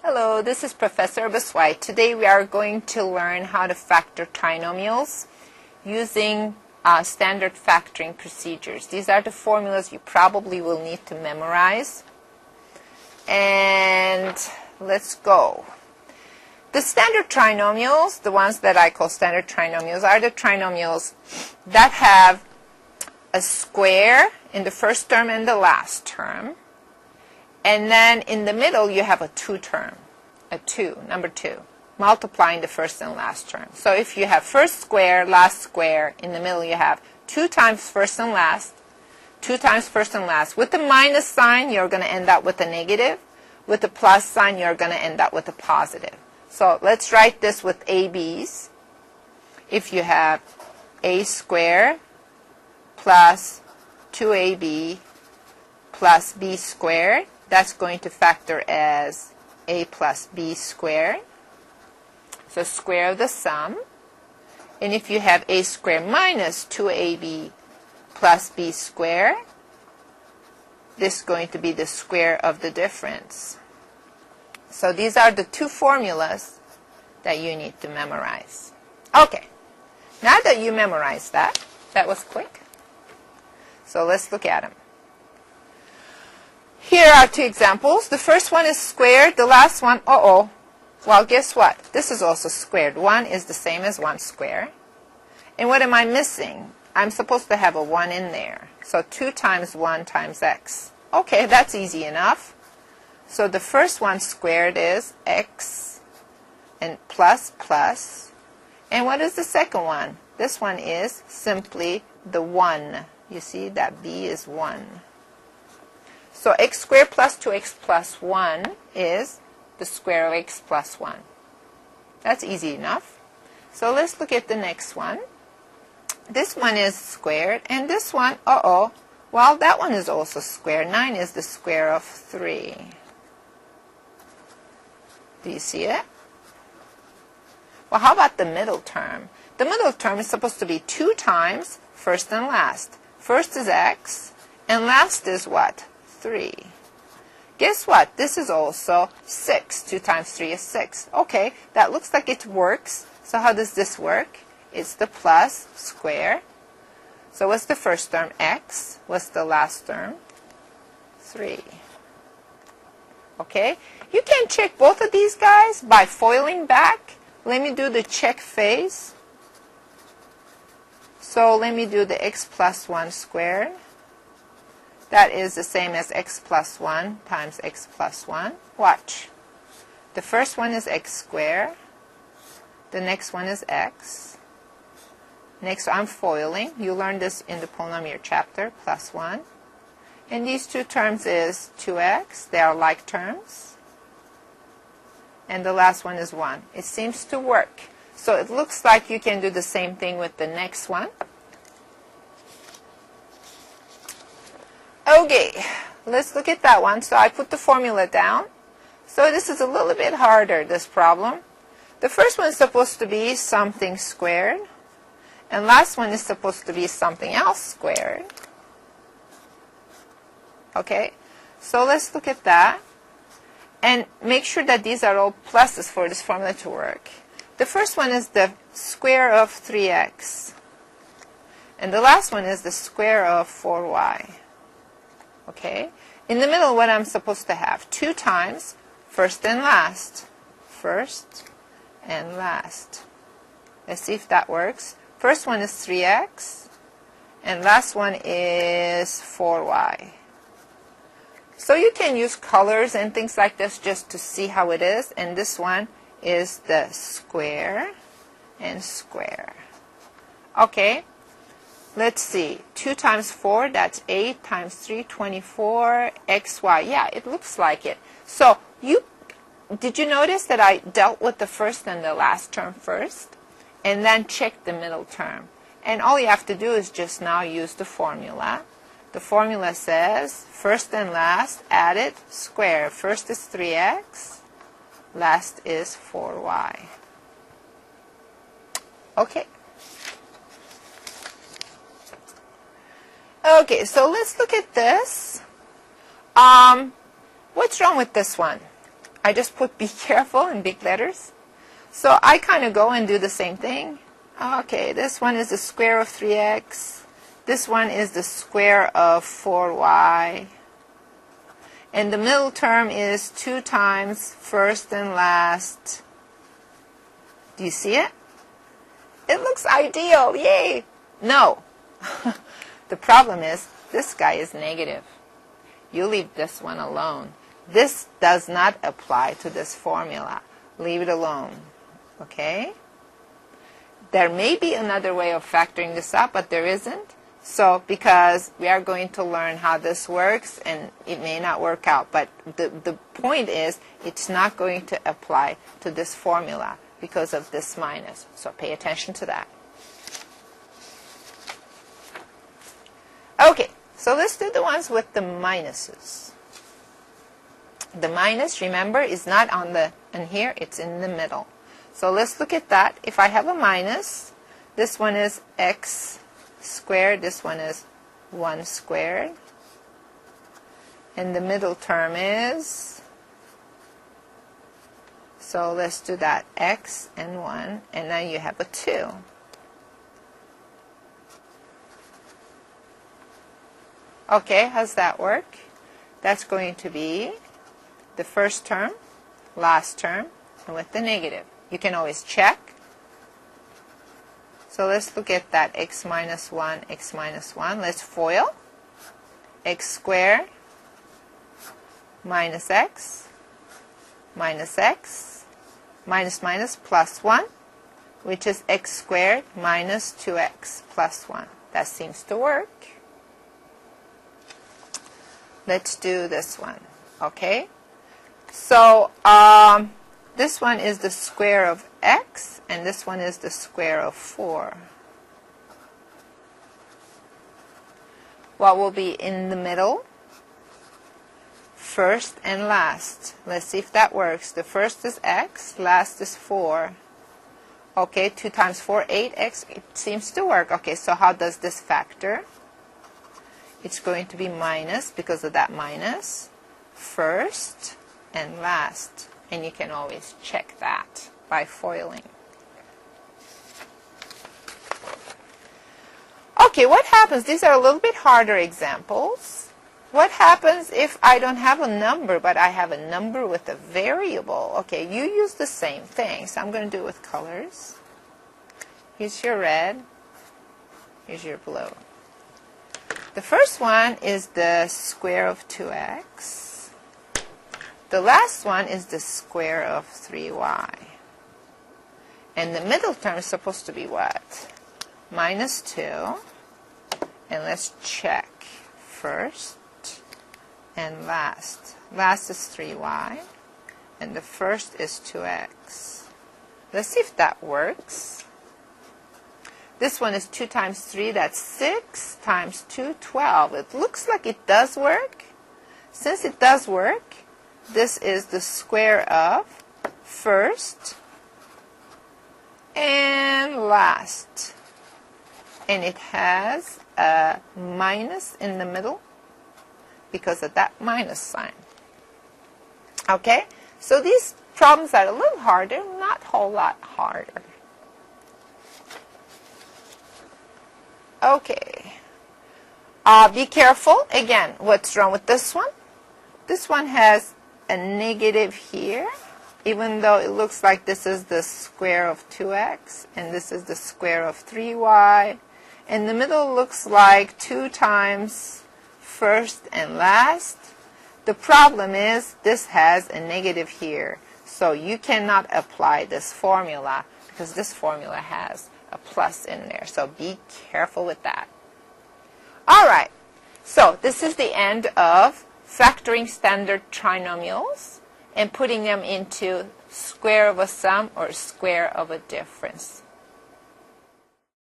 Hello, this is Professor Baswai. Today we are going to learn how to factor trinomials using standard factoring procedures. These are the formulas you probably will need to memorize. And let's go. The standard trinomials, the ones that I call standard trinomials, are the trinomials that have a square in the first term and the last term. And then in the middle, you have a two-term, number 2, multiplying the first and last term. So if you have first square, last square, in the middle you have 2 times first and last, 2 times first and last. With the minus sign, you're going to end up with a negative. With the plus sign, you're going to end up with a positive. So let's write this with ABs. If you have a squared plus 2ab plus b squared, that's going to factor as a plus b squared. So square of the sum. And if you have a squared minus 2ab plus b squared, this is going to be the square of the difference. So these are the two formulas that you need to memorize. Okay, now that you memorized that was quick. So let's look at them. Here are 2 examples. The first one is squared. The last one, well, guess what? This is also squared. 1 is the same as 1 squared. And what am I missing? I'm supposed to have a 1 in there. So 2 times 1 times x. Okay, that's easy enough. So the first one squared is x and plus plus. And what is the second one? This one is simply the 1. You see that b is 1. So x squared plus 2x plus 1 is the square of x plus 1. That's easy enough. So let's look at the next one. This one is squared, and this one, well, that one is also squared. 9 is the square of 3. Do you see it? Well, how about the middle term? The middle term is supposed to be 2 times first and last. First is x, and last is what? 3. Guess what? This is also 6. 2 times 3 is 6. Okay, that looks like it works. So how does this work? It's the plus square. So what's the first term? X. What's the last term? 3. Okay, you can check both of these guys by foiling back. Let me do the check phase. So let me do the x plus 1 squared. That is the same as x plus 1 times x plus 1. Watch. The first one is x squared. The next one is x. Next, I'm foiling. You learned this in the polynomial chapter, plus 1. And these 2 terms is 2x. They are like terms. And the last one is 1. It seems to work. So it looks like you can do the same thing with the next one. Okay, let's look at that one. So I put the formula down. So this is a little bit harder, this problem. The first one is supposed to be something squared. And last one is supposed to be something else squared. Okay, so let's look at that. And make sure that these are all pluses for this formula to work. The first one is the square of 3x. And the last one is the square of 4y. Okay, in the middle, what I'm supposed to have? 2 times first and last. First and last. Let's see if that works. First one is 3x, and last one is 4y. So you can use colors and things like this just to see how it is. And this one is the square and square. Okay. Let's see, 2 times 4, that's 8 times 3, 24, xy. Yeah, it looks like it. So did you notice that I dealt with the first and the last term first? And then checked the middle term. And all you have to do is just now use the formula. The formula says first and last, add it, square. First is 3x, last is 4y. Okay. Okay, so let's look at this. What's wrong with this one? I just put be careful in big letters. So I kind of go and do the same thing. Okay, this one is the square of 3x. This one is the square of 4y. And the middle term is 2 times first and last. Do you see it? It looks ideal. Yay! No. The problem is this guy is negative. You leave this one alone. This does not apply to this formula. Leave it alone. Okay? There may be another way of factoring this out, but there isn't. So, because we are going to learn how this works, and it may not work out, but the point is it's not going to apply to this formula because of this minus. So pay attention to that. Okay, so let's do the ones with the minuses. The minus, remember, is not on here, it's in the middle. So let's look at that. If I have a minus, this one is x squared, this one is 1 squared. And the middle term is, so let's do that, x and 1, and now you have a 2. Okay, how's that work? That's going to be the first term, last term, and with the negative. You can always check. So let's look at that x minus 1, x minus 1. Let's FOIL. X squared minus x, minus minus plus 1, which is x squared minus 2x plus 1. That seems to work. Let's do this one. Okay? So, this one is the square of x, and this one is the square of 4. What will be in the middle? First and last. Let's see if that works. The first is x, last is 4. Okay, 2 times 4, 8x. It seems to work. Okay, so how does this factor? It's going to be minus, because of that minus, first and last. And you can always check that by foiling. Okay, what happens? These are a little bit harder examples. What happens if I don't have a number, but I have a number with a variable? Okay, you use the same thing, so I'm going to do it with colors. Here's your red. Here's your blue. The first one is the square of 2x. The last one is the square of 3y. And the middle term is supposed to be what? Minus 2. And let's check first and last. Last is 3y. And the first is 2x. Let's see if that works. This one is 2 times 3, that's 6, times 2, 12. It looks like it does work. Since it does work, this is the square of first and last. And it has a minus in the middle because of that minus sign. Okay? So these problems are a little harder, not a whole lot harder. Okay. Be careful. Again, what's wrong with this one? This one has a negative here, even though it looks like this is the square of 2x, and this is the square of 3y. And the middle looks like 2 times first and last. The problem is this has a negative here. So you cannot apply this formula because this formula has a plus in there. So be careful with that. All right. So this is the end of factoring standard trinomials and putting them into square of a sum or square of a difference.